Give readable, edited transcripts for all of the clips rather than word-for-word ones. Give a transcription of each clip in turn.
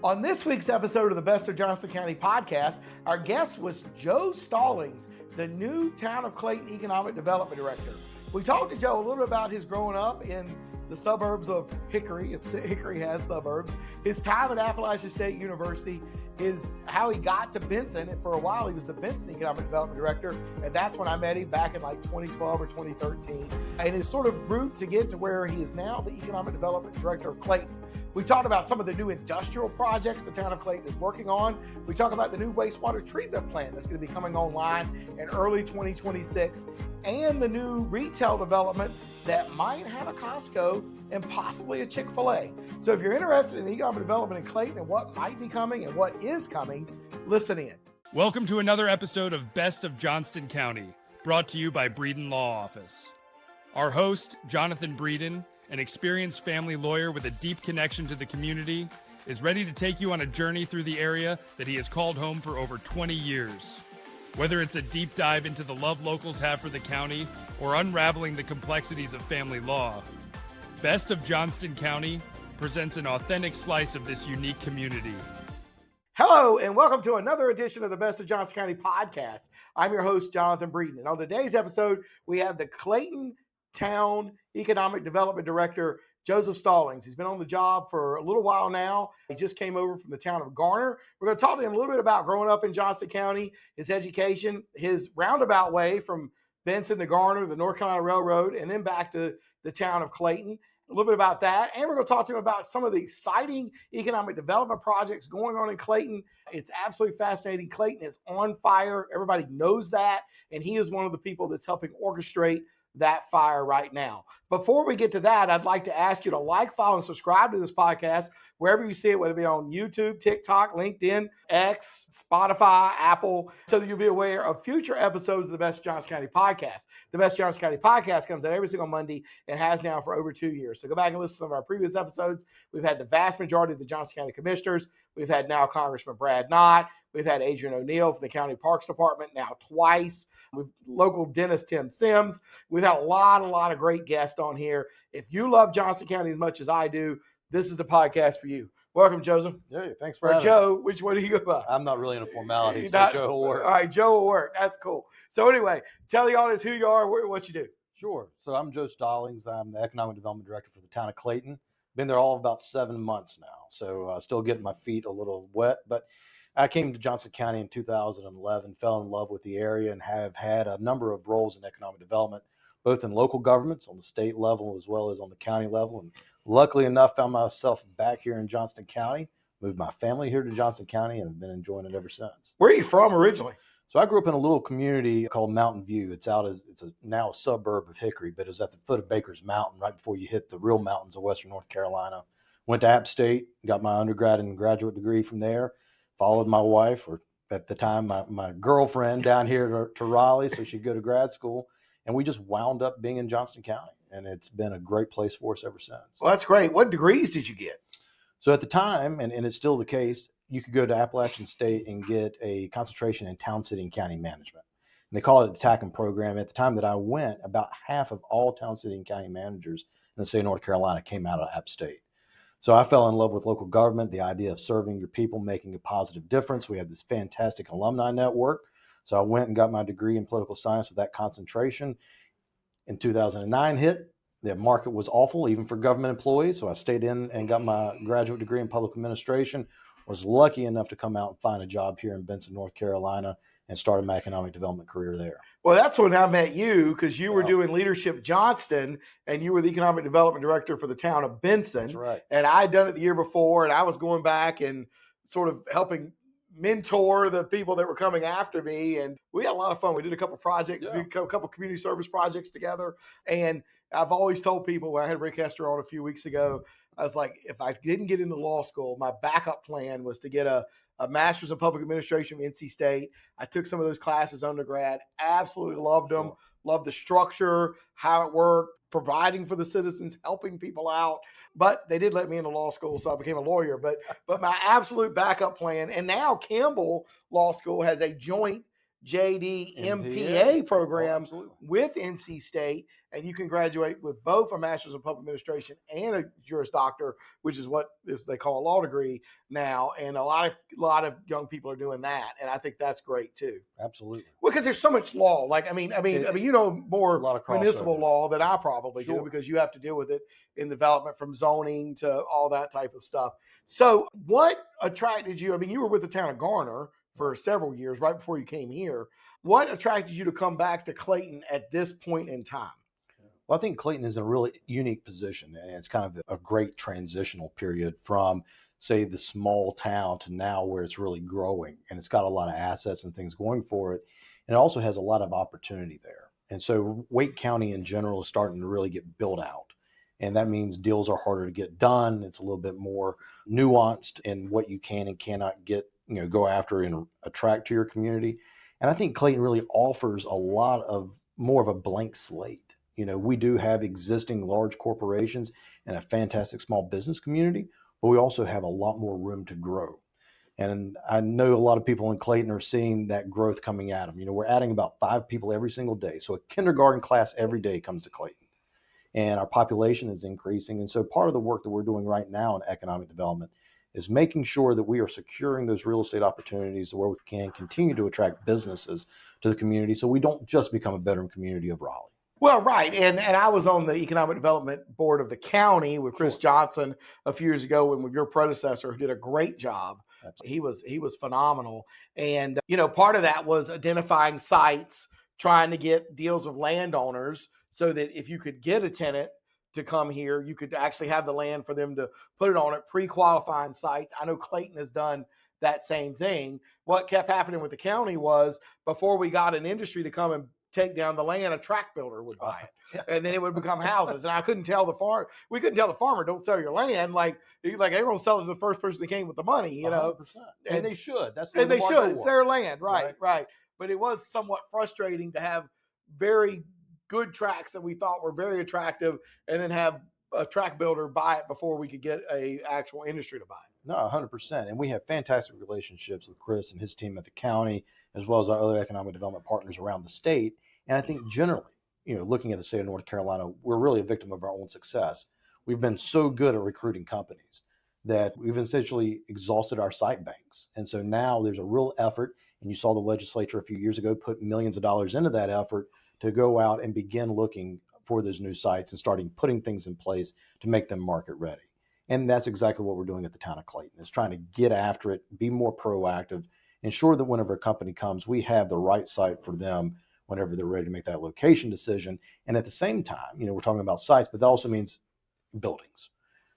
On this week's episode of the Best of Johnston County podcast, our guest was Joe Stallings, the new Town of Clayton Economic Development Director. We talked to Joe a little bit about his growing up in the suburbs of Hickory, if Hickory has suburbs, his time at Appalachian State University, how he got to Benson, and for a while he was the Benson Economic Development Director, and that's when I met him back in like 2012 or 2013, and his sort of route to get to where he is now the Economic Development Director of Clayton. We talked about some of the new industrial projects the town of Clayton is working on. We talked about the new wastewater treatment plant that's going to be coming online in early 2026, and the new retail development that might have a Costco and possibly a Chick-fil-A. So if you're interested in economic development in Clayton and what might be coming and what is coming, listen in. Welcome to another episode of Best of Johnston County, brought to you by Breeden Law Office. Our host, Jonathan Breeden, an experienced family lawyer with a deep connection to the community, is ready to take you on a journey through the area that he has called home for over 20 years. Whether it's a deep dive into the love locals have for the county or unraveling the complexities of family law, Best of Johnston County presents an authentic slice of this unique community. Hello, and welcome to another edition of the Best of Johnston County podcast. I'm your host, Jonathan Breeden. And on today's episode, we have the Clayton Town Economic Development Director, Joseph Stallings. He's been on the job for a little while now. He just came over from the town of Garner. We're going to talk to him a little bit about growing up in Johnston County, his education, his roundabout way from Benson to Garner, the North Carolina Railroad, and then back to the town of Clayton. A little bit about that. And we're going to talk to him about some of the exciting economic development projects going on in Clayton. It's absolutely fascinating. Clayton is on fire. Everybody knows that. And he is one of the people that's helping orchestrate that fire right now. Before we get to that, I'd like to ask you to like, follow, and subscribe to this podcast wherever you see it, whether it be on YouTube, TikTok, LinkedIn, X, Spotify, Apple, so that you'll be aware of future episodes of the Best Johnston County podcast. The Best Johnston County podcast comes out every single Monday and has now for over 2 years. So go back and listen to some of our previous episodes. We've had the vast majority of the Johnston County commissioners. We've had now Congressman Brad Knott. We've had Adrian O'Neill from the County Parks Department now twice. We've local dentist Tim Sims. We've had a lot of great guests on here. If you love Johnston County as much as I do, this is the podcast for you. Welcome, Joseph. Hey, thanks for having Joe, me. which one do you go by? I'm not really in a formality, so Joe will work. All right, Joe will work. That's cool. So anyway, tell the audience who you are, what you do. Sure. So I'm Joe Stallings. I'm the Economic Development Director for the town of Clayton. Been there all of about 7 months now, so still getting my feet a little wet, but I came to Johnston County in 2011, fell in love with the area, and have had a number of roles in economic development, both in local governments on the state level as well as on the county level. And luckily enough, found myself back here in Johnston County, moved my family here to Johnston County, and have been enjoying it ever since. Where are you from originally? So I grew up in a little community called Mountain View. It's now a suburb of Hickory, but it was at the foot of Baker's Mountain, right before you hit the real mountains of Western North Carolina. Went to App State, got my undergrad and graduate degree from there. Followed my wife, or at the time, my girlfriend down here to Raleigh so she'd go to grad school. And we just wound up being in Johnston County. And it's been a great place for us ever since. Well, that's great. What degrees did you get? So at the time, and it's still the case, you could go to Appalachian State and get a concentration in town, city, and county management. And they call it a TACM program. At the time that I went, about half of all town, city, and county managers in the state of North Carolina came out of App State. So I fell in love with local government, the idea of serving your people, making a positive difference. We had this fantastic alumni network. So I went and got my degree in political science with that concentration. In 2009 hit, the market was awful, even for government employees. So I stayed in and got my graduate degree in public administration. Was lucky enough to come out and find a job here in Benson, North Carolina, and started my economic development career there. Well, that's when I met you, because you were doing Leadership Johnston, and you were the Economic Development Director for the town of Benson. That's right. And I had done it the year before, and I was going back and sort of helping mentor the people that were coming after me. And we had a lot of fun. We did a couple projects, a couple community service projects together. And I've always told people, when I had Rick Hester on a few weeks ago, I was like, if I didn't get into law school, my backup plan was to get a master's in public administration from NC State. I took some of those classes undergrad, absolutely loved them, loved the structure, how it worked, providing for the citizens, helping people out. But they did let me into law school, so I became a lawyer. But my absolute backup plan, and now Campbell Law School has a joint JD MPA. MPA program absolutely. with NC State, and you can graduate with both a Master's of Public Administration and a Juris Doctor, which is what they call a law degree now. And a lot of young people are doing that, and I think that's great too. Absolutely. Well, because there's so much law. Like, I mean, you know more A lot of municipal crossover. law than I probably Sure. do, because you have to deal with it in development, from zoning to all that type of stuff. So what attracted you? I mean, you were with the town of Garner for several years right before you came here. What attracted you to come back to Clayton at this point in time? Well, I think Clayton is in a really unique position, and it's kind of a great transitional period from, say, the small town to now where it's really growing, and it's got a lot of assets and things going for it. And it also has a lot of opportunity there. And so Wake County in general is starting to really get built out. And that means deals are harder to get done. It's a little bit more nuanced in what you can and cannot get, go after and attract to your community. And I think Clayton really offers a lot of more of a blank slate. We do have existing large corporations and a fantastic small business community, but we also have a lot more room to grow. And I know a lot of people in Clayton are seeing that growth coming at them. We're adding about 5 people every single day. So a kindergarten class every day comes to Clayton. And our population is increasing. And so part of the work that we're doing right now in economic development is making sure that we are securing those real estate opportunities where we can continue to attract businesses to the community, so we don't just become a bedroom community of Raleigh. Well, right. And I was on the Economic Development Board of the county with Chris Johnston a few years ago, and with your predecessor, who did a great job. Absolutely. He was phenomenal. And, part of that was identifying sites, trying to get deals with landowners so that if you could get a tenant to come here, you could actually have the land for them to put it on it, pre-qualifying sites. I know Clayton has done that same thing. What kept happening with the county was, before we got an industry to come and take down the land, a track builder would buy it, and then it would become houses. And we couldn't tell the farmer, don't sell your land. Like everyone's selling to the first person that came with the money, 100%. And they should. That's the and way they the should. market It's their works. land, right. But it was somewhat frustrating to have very good tracks that we thought were very attractive, and then have a track builder buy it before we could get a actual industry to buy it. No, 100%. And we have fantastic relationships with Chris and his team at the county, as well as our other economic development partners around the state. And I think generally, looking at the state of North Carolina, we're really a victim of our own success. We've been so good at recruiting companies that we've essentially exhausted our site banks. And so now there's a real effort, and you saw the legislature a few years ago put millions of dollars into that effort to go out and begin looking for those new sites and starting putting things in place to make them market ready. And that's exactly what we're doing at the town of Clayton, is trying to get after it, be more proactive, ensure that whenever a company comes, we have the right site for them whenever they're ready to make that location decision. And at the same time, we're talking about sites, but that also means buildings.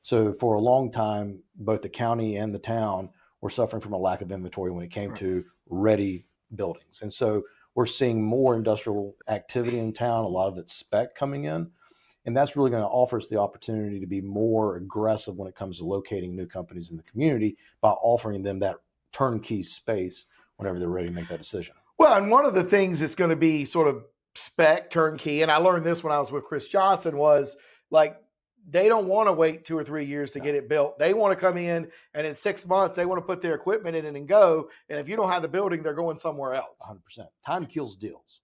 So for a long time, both the county and the town were suffering from a lack of inventory when it came to ready buildings. And so we're seeing more industrial activity in town, a lot of it's spec coming in. And that's really going to offer us the opportunity to be more aggressive when it comes to locating new companies in the community by offering them that turnkey space whenever they're ready to make that decision. Well, and one of the things that's going to be sort of spec turnkey, and I learned this when I was with Chris Johnston, was like, they don't want to wait 2 or 3 years to get it built. They want to come in, and in 6 months, they want to put their equipment in it and go. And if you don't have the building, they're going somewhere else. 100%. Time kills deals,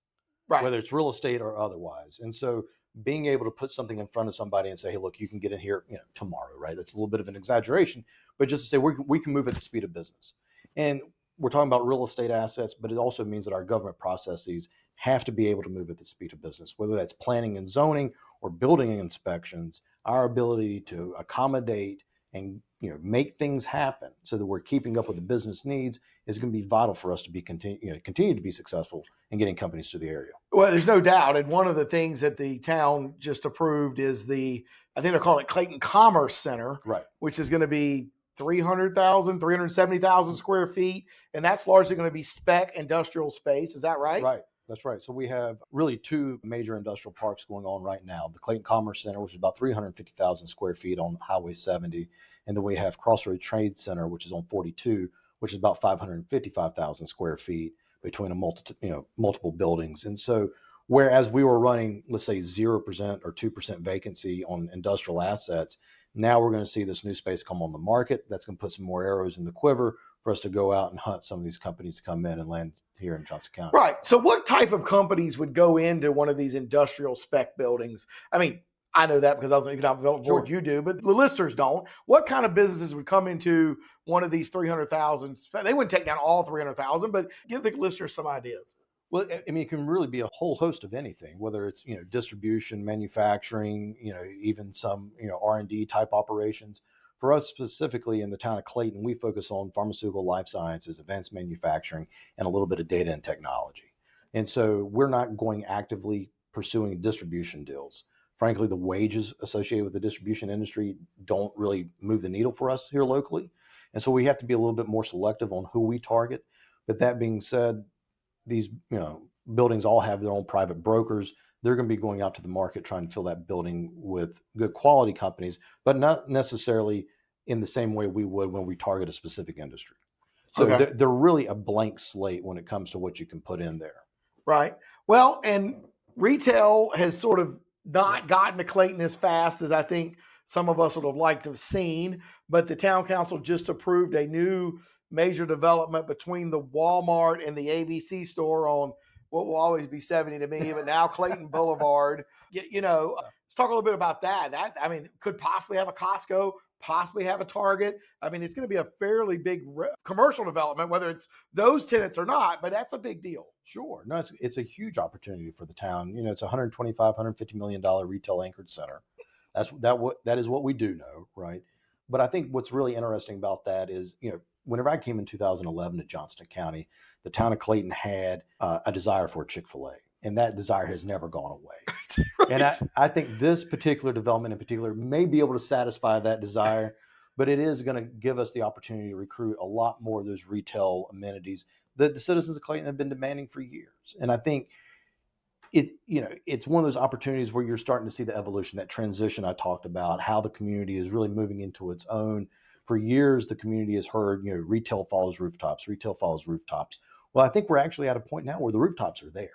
right? Whether it's real estate or otherwise. And so being able to put something in front of somebody and say, hey, look, you can get in here tomorrow, right? That's a little bit of an exaggeration, but just to say we can move at the speed of business. And we're talking about real estate assets, but it also means that our government processes have to be able to move at the speed of business, whether that's planning and zoning or building inspections. Our ability to accommodate and make things happen so that we're keeping up with the business needs is going to be vital for us to be continue to be successful in getting companies to the area. Well, there's no doubt. And one of the things that the town just approved is I think they're calling it Clayton Commerce Center, right? Which is going to be 370,000 square feet. And that's largely going to be spec industrial space. Is that right? Right. That's right. So we have really 2 major industrial parks going on right now. The Clayton Commerce Center, which is about 350,000 square feet on Highway 70. And then we have Crossroad Trade Center, which is on 42, which is about 555,000 square feet between multiple buildings. And so whereas we were running, let's say 0% or 2% vacancy on industrial assets, now we're going to see this new space come on the market. That's going to put some more arrows in the quiver for us to go out and hunt some of these companies to come in and land here in Johnston County. Right. So what type of companies would go into one of these industrial spec buildings? I mean, I know that because I was on the economic development board, you do, but the listeners don't. What kind of businesses would come into one of these 300,000? They wouldn't take down all 300,000, but give the listeners some ideas. Well, I mean, it can really be a whole host of anything, whether it's, distribution, manufacturing, even some, R&D type operations. For us specifically in the town of Clayton, we focus on pharmaceutical, life sciences, advanced manufacturing, and a little bit of data and technology. And so we're not going actively pursuing distribution deals. Frankly, the wages associated with the distribution industry don't really move the needle for us here locally. And so we have to be a little bit more selective on who we target. But that being said, these buildings all have their own private brokers. They're going to be going out to the market trying to fill that building with good quality companies, but not necessarily in the same way we would when we target a specific industry. So they're really a blank slate when it comes to what you can put in there. Right. Well, and retail has sort of not gotten to Clayton as fast as I think some of us would have liked to have seen, but the town council just approved a new major development between the Walmart and the ABC store on what will always be 70 to me, but now Clayton Boulevard. Let's talk a little bit about that. That, I mean, could possibly have a Costco, possibly have a Target. I mean, it's going to be a fairly big commercial development, whether it's those tenants or not, but that's a big deal. Sure. No, it's a huge opportunity for the town. It's a $125, $150 million retail anchored center. That is what we do know, right? But I think what's really interesting about that is, whenever I came in 2011 to Johnston County, the town of Clayton had a desire for a Chick-fil-A, and that desire has never gone away. Right. And I think this particular development in particular may be able to satisfy that desire, but it is going to give us the opportunity to recruit a lot more of those retail amenities that the citizens of Clayton have been demanding for years. And I think it's one of those opportunities where you're starting to see the evolution, that transition I talked about, how the community is really moving into its own. For years, the community has heard, retail follows rooftops, retail follows rooftops. Well, I think we're actually at a point now where the rooftops are there.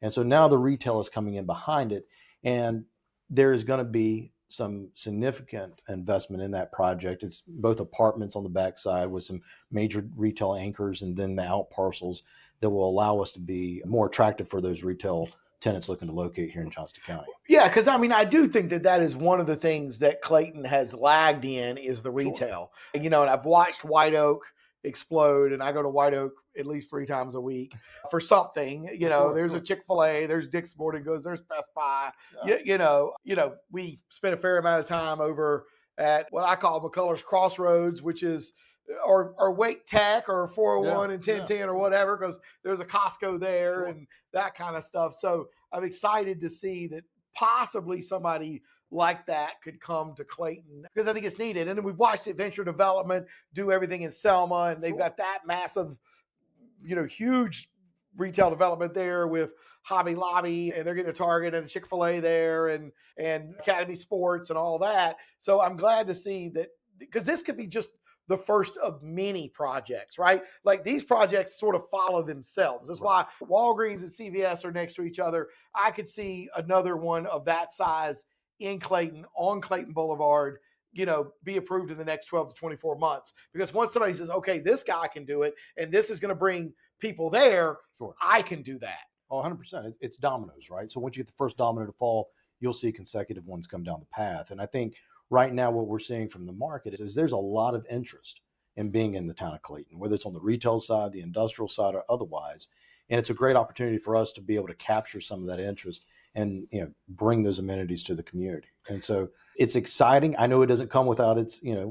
And so now the retail is coming in behind it. And there's going to be some significant investment in that project. It's both apartments on the backside with some major retail anchors and then the out parcels that will allow us to be more attractive for those retail tenants looking to locate here in Johnston County. Yeah, because I mean, I do think that is one of the things that Clayton has lagged in is the retail. Sure. And I've watched White Oak explode, and I go to White Oak at least 3 times a week for something. There's a Chick-fil-A, there's Dick's Sporting Goods, there's Best Buy. Yeah. We spent a fair amount of time over at what I call McCullers Crossroads, which is or Wake Tech or 401 and 1010 or whatever, because there's a Costco there and that kind of stuff. So I'm excited to see that possibly somebody like that could come to Clayton because I think it's needed. And then we've watched Adventure Development do everything in Selma, and they've got that massive, huge retail development there with Hobby Lobby, and they're getting a Target and a Chick-fil-A there and Academy Sports and all that. So I'm glad to see that, because this could be just the first of many projects, right? Like these projects sort of follow themselves. That's why Walgreens and CVS are next to each other. I could see another one of that size in Clayton on Clayton Boulevard, be approved in the next 12 to 24 months. Because once somebody says, okay, this guy can do it, and this is going to bring people there, I can do that. Oh, 100%. It's dominoes, right? So once you get the first domino to fall, you'll see consecutive ones come down the path. And I think right now what we're seeing from the market is there's a lot of interest in being in the town of Clayton, whether it's on the retail side, the industrial side, or otherwise. And it's a great opportunity for us to be able to capture some of that interest and bring those amenities to the community. And so it's exciting. I know it doesn't come without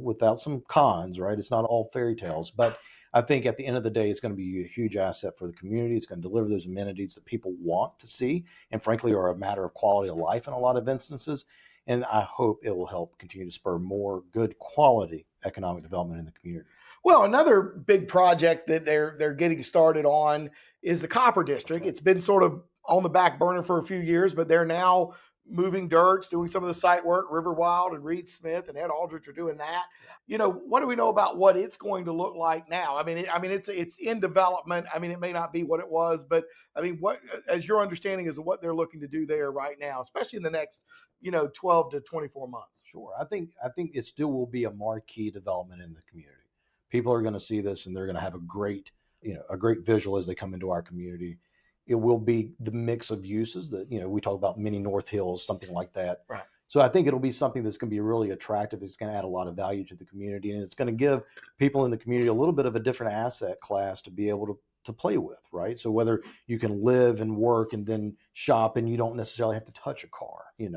without some cons, right? It's not all fairy tales, but I think at the end of the day, it's going to be a huge asset for the community. It's going to deliver those amenities that people want to see, and frankly, are a matter of quality of life in a lot of instances. And I hope it will help continue to spur more good quality economic development in the community. Well, another big project that they're getting started on is the Copper District. It's been sort of on the back burner for a few years, but they're now moving dirts, doing some of the site work. River Wild and Reed Smith and Ed Aldrich are doing that. What do we know about what it's going to look like now? I mean, it's in development. I mean, it may not be what it was, but I mean, what, as your understanding is of what they're looking to do there right now, especially in the next, 12 to 24 months. Sure. I think it still will be a marquee development in the community. People are going to see this and they're going to have a great a great visual as they come into our community. It will be the mix of uses that, we talk about mini North Hills, something like that. Right. So I think it'll be something that's going to be really attractive. It's going to add a lot of value to the community, and it's going to give people in the community a little bit of a different asset class to be able to play with, right? So whether you can live and work and then shop and you don't necessarily have to touch a car, And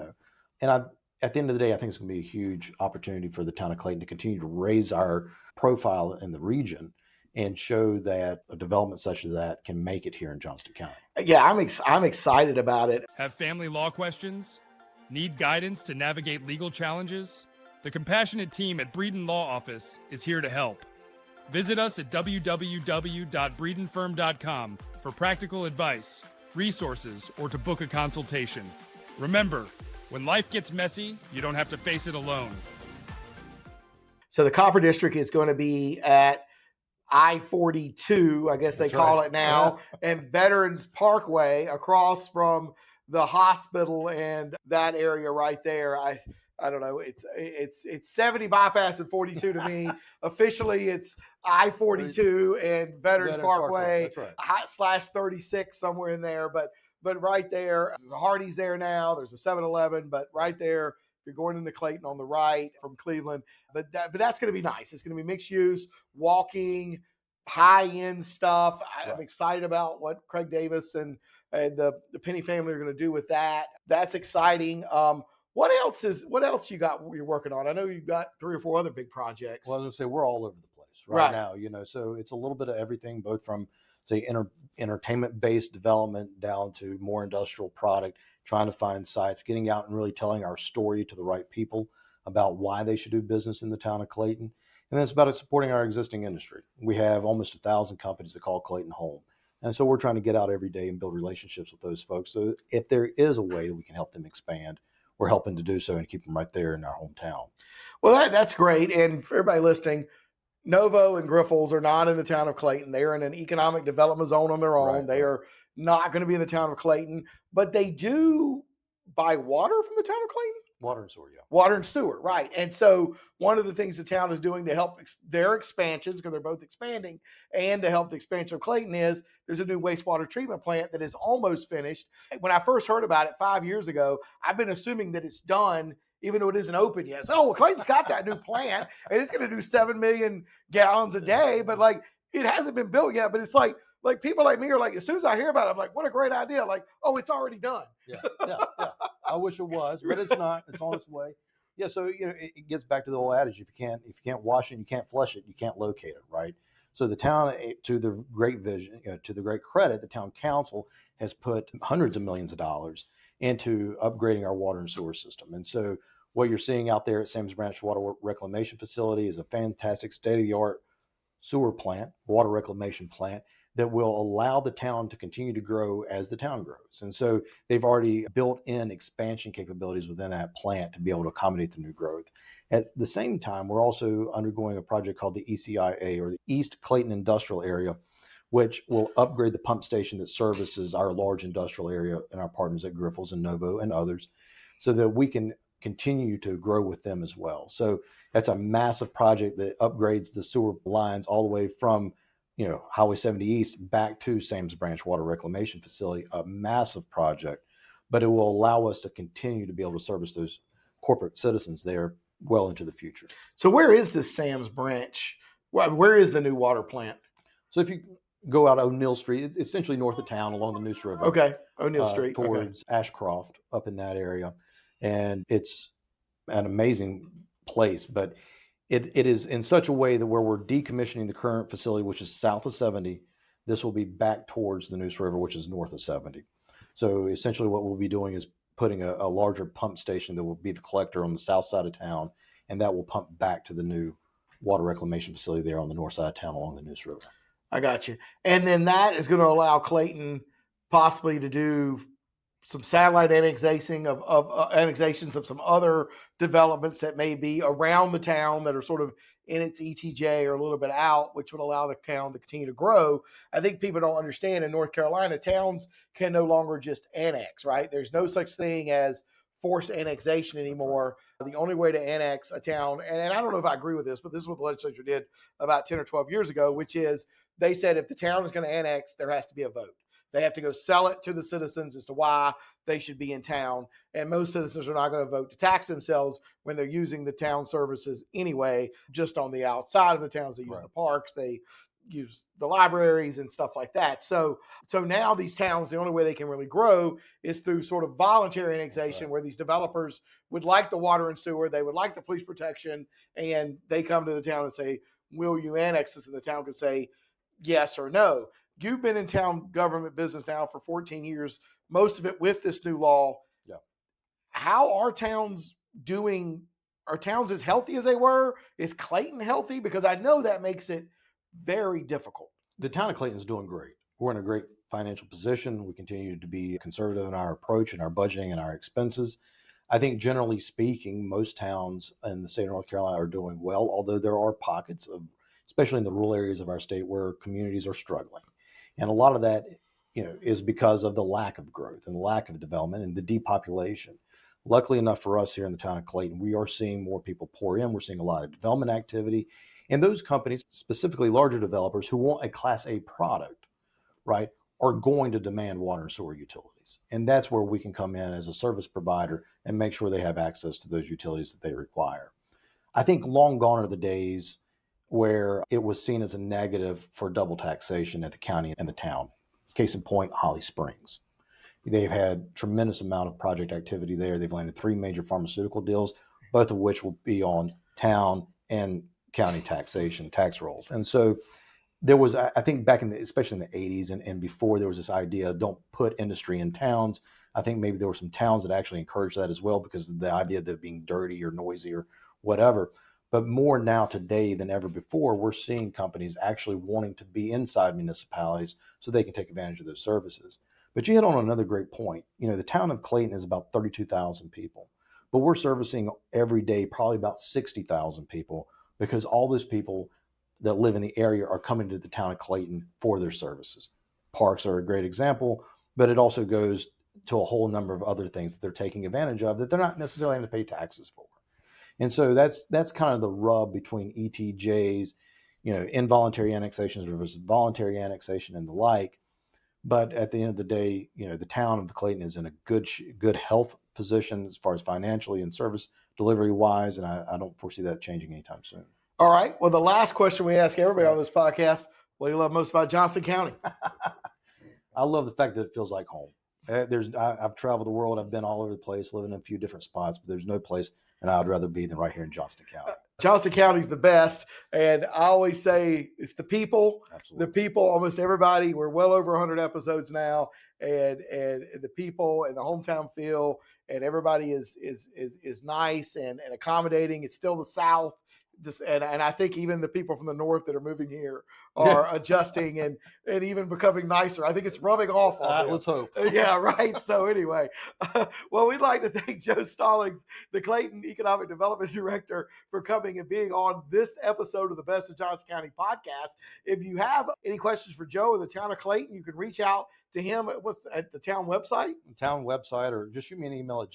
at the end of the day, I think it's going to be a huge opportunity for the town of Clayton to continue to raise our profile in the region and show that a development such as that can make it here in Johnston County. Yeah, I'm excited about it. Have family law questions? Need guidance to navigate legal challenges? The compassionate team at Breeden Law Office is here to help. Visit us at www.breedenfirm.com for practical advice, resources, or to book a consultation. Remember, when life gets messy, you don't have to face it alone. So the Copper District is going to be at I-42, I guess they call it now, and Veterans Parkway across from the hospital and that area right there. I don't know. It's 70 bypass and 42 to me. Officially, it's I-42 and Veterans Parkway. That's right. /36 somewhere in there, but right there, there's a Hardee's there now. There's a 7-Eleven, but right there, you're going into Clayton on the right from Cleveland. But that's going to be nice. It's going to be mixed use, walking, high-end stuff. I'm excited about what Craig Davis and the Penny family are going to do with that. That's exciting. What else you're working on? I know you've got 3 or 4 other big projects. Well, I was going to say we're all over the place right now, so it's a little bit of everything, both from, say, entertainment-based development down to more industrial product, trying to find sites, getting out and really telling our story to the right people about why they should do business in the town of Clayton. And then it's about supporting our existing industry. We have almost 1,000 companies that call Clayton home. And so we're trying to get out every day and build relationships with those folks. So if there is a way that we can help them expand, we're helping to do so and keep them right there in our hometown. Well, that's great. And for everybody listening, Novo and Griffles are not in the town of Clayton. They are in an economic development zone on their own. They are not going to be in the town of Clayton, but they do buy water from the town of Clayton. Water and sewer, yeah. Water and sewer, right. And so one of the things the town is doing to help their expansions, because they're both expanding, and to help the expansion of Clayton is there's a new wastewater treatment plant that is almost finished. When I first heard about it 5 years ago, I've been assuming that it's done, even though it isn't open yet. So, well, Clayton's got that new plant, and it's going to do 7 million gallons a day, but it hasn't been built yet. But it's like people like me are like, as soon as I hear about it, I'm like, what a great idea. Like, oh, it's already done. Yeah. I wish it was, but it's not. It's on its way. Yeah. So, it gets back to the old adage. If you can't wash it, you can't flush it, you can't locate it. Right. So the town, to the great vision, to the great credit, the town council has put hundreds of millions of dollars into upgrading our water and sewer system. And so what you're seeing out there at Sam's Branch Water Reclamation Facility is a fantastic state-of-the-art sewer plant, water reclamation plant, that will allow the town to continue to grow as the town grows. And so they've already built in expansion capabilities within that plant to be able to accommodate the new growth. At the same time, we're also undergoing a project called the ECIA, or the East Clayton Industrial Area, which will upgrade the pump station that services our large industrial area and our partners at Griffles and Novo and others, so that we can continue to grow with them as well. So that's a massive project that upgrades the sewer lines all the way from Highway 70 East back to Sam's Branch Water Reclamation Facility, a massive project, but it will allow us to continue to be able to service those corporate citizens there well into the future. So where is this Sam's Branch? Where is the new water plant? So if you go out O'Neill Street, it's essentially north of town along the Neuse River. Okay, O'Neill Street. Towards Ashcroft, up in that area. And it's an amazing place, but it is in such a way that where we're decommissioning the current facility, which is south of 70, this will be back towards the Neuse River, which is north of 70. So essentially what we'll be doing is putting a larger pump station that will be the collector on the south side of town, and that will pump back to the new water reclamation facility there on the north side of town along the Neuse River. I got you. And then that is going to allow Clayton possibly to do some satellite annexations of some other developments that may be around the town that are sort of in its ETJ or a little bit out, which would allow the town to continue to grow. I think people don't understand in North Carolina, towns can no longer just annex, right? There's no such thing as forced annexation anymore. the only way to annex a town, and I don't know if I agree with this, but this is what the legislature did about 10 or 12 years ago, which is they said if the town is going to annex, there has to be a vote. They have to go sell it to the citizens as to why they should be in town. And most citizens are not going to vote to tax themselves when they're using the town services anyway, just on the outside of the towns. They use the parks, they use the libraries and stuff like that. So now these towns, the only way they can really grow is through sort of voluntary annexation, where these developers would like the water and sewer, they would like the police protection, and they come to the town and say, will you annex us? And the town can say yes or no. You've been in town government business now for 14 years, most of it with this new law. Yeah. How are towns doing? Are towns as healthy as they were? Is Clayton healthy? Because I know that makes it very difficult. The town of Clayton is doing great. We're in a great financial position. We continue to be conservative in our approach and our budgeting and our expenses. I think generally speaking, most towns in the state of North Carolina are doing well, although there are pockets of, especially in the rural areas of our state, where communities are struggling. And a lot of that, is because of the lack of growth and the lack of development and the depopulation. Luckily enough for us here in the town of Clayton, we are seeing more people pour in. We're seeing a lot of development activity. And those companies, specifically larger developers who want a Class A product, right, are going to demand water and sewer utilities. And that's where we can come in as a service provider and make sure they have access to those utilities that they require. I think long gone are the days where it was seen as a negative for double taxation at the county and the town. Case in point, Holly Springs. They've had tremendous amount of project activity there. They've landed 3 major pharmaceutical deals, both of which will be on town and county tax rolls. And so there was, I think back especially in the 80s and before, there was this idea, don't put industry in towns. I think maybe there were some towns that actually encouraged that as well, because of the idea of it being dirty or noisy or whatever. But more now today than ever before, we're seeing companies actually wanting to be inside municipalities so they can take advantage of those services. But you hit on another great point. The town of Clayton is about 32,000 people, but we're servicing every day probably about 60,000 people, because all those people that live in the area are coming to the town of Clayton for their services. Parks are a great example, but it also goes to a whole number of other things that they're taking advantage of that they're not necessarily having to pay taxes for. And so that's kind of the rub between ETJs, involuntary annexations versus voluntary annexation and the like. But at the end of the day, the town of Clayton is in a good health position as far as financially and service delivery wise, and I don't foresee that changing anytime soon. All right. Well, the last question we ask everybody on this podcast: what do you love most about Johnston County? I love the fact that it feels like home. I've traveled the world. I've been all over the place, living in a few different spots, but there's no place that I'd rather be than right here in Johnston County. Johnston County is the best. And I always say it's the people. Absolutely. The people, almost everybody. We're well over 100 episodes now. And the people and the hometown feel, and everybody is nice and accommodating. It's still the South. And I think even the people from the North that are moving here are adjusting and even becoming nicer. I think it's rubbing off on them. Let's hope. Yeah, right. So anyway, well, we'd like to thank Joe Stallings, the Clayton Economic Development Director, for coming and being on this episode of the Best of Johnston County podcast. If you have any questions for Joe or the town of Clayton, you can reach out to him at the town website. Or just shoot me an email at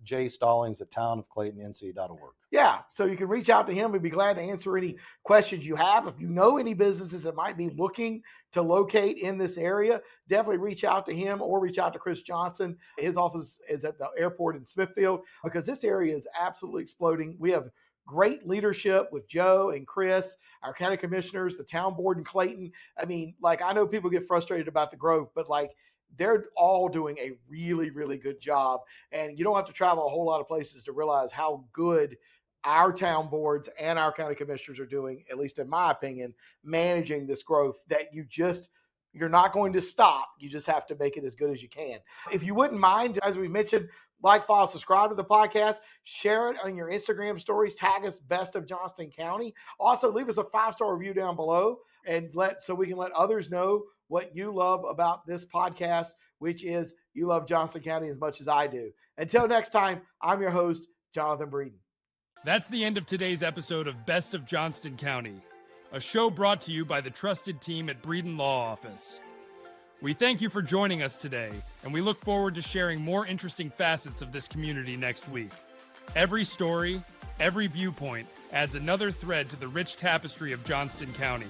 jstallings@townofclaytonnc.org. Yeah, so you can reach out to him. We'd be glad to answer any questions you have. If you know any businesses that might be looking to locate in this area, definitely reach out to him or reach out to Chris Johnson. His office is at the airport in Smithfield, because this area is absolutely exploding. We have great leadership with Joe and Chris, our county commissioners, the town board in Clayton. I mean, I know people get frustrated about the growth, but they're all doing a really, really good job. And you don't have to travel a whole lot of places to realize how good our town boards and our county commissioners are doing, at least in my opinion, managing this growth that you're not going to stop. You just have to make it as good as you can. If you wouldn't mind, as we mentioned, like, follow, subscribe to the podcast, share it on your Instagram stories, tag us Best of Johnston County. Also, leave us a 5-star review down below so we can let others know what you love about this podcast, which is you love Johnston County as much as I do. Until next time, I'm your host, Jonathan Breeden. That's the end of today's episode of Best of Johnston County, a show brought to you by the trusted team at Breeden Law Office. We thank you for joining us today, and we look forward to sharing more interesting facets of this community next week. Every story, every viewpoint adds another thread to the rich tapestry of Johnston County.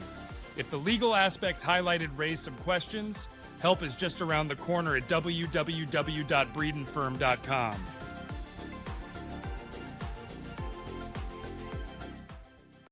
If the legal aspects highlighted raise some questions, help is just around the corner at www.breedenfirm.com.